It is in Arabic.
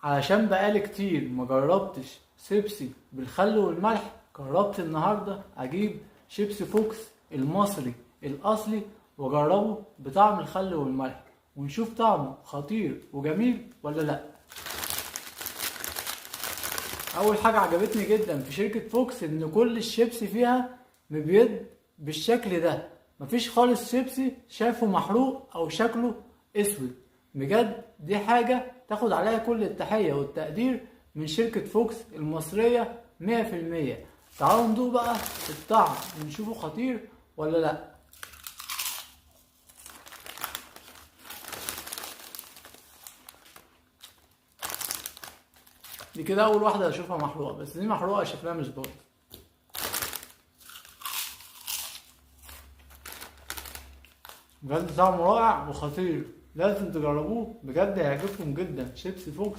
علشان بقالي كتير ما جربتش شيبسي بالخل والملح، جربت النهارده اجيب شيبسي فوكس المصري الاصلي واجربه بطعم الخل والملح ونشوف طعمه خطير وجميل ولا لا. اول حاجه عجبتني جدا في شركه فوكس ان كل الشيبسي فيها مبيض بالشكل ده، مفيش خالص شيبسي شايفه محروق او شكله اسود. بجد دي حاجه تاخد عليها كل التحيه والتقدير من شركه فوكس المصريه 100%. تعالوا ندوق بقى الطعم ونشوفه خطير ولا لا. دي كده اول واحده اشوفها محروقه، بس دي محروقه شكلها مش بايظ. بجد طعمه رائع وخطير، لازم تجربوه، بجد هيعجبكم جدا شيبسي فوكس.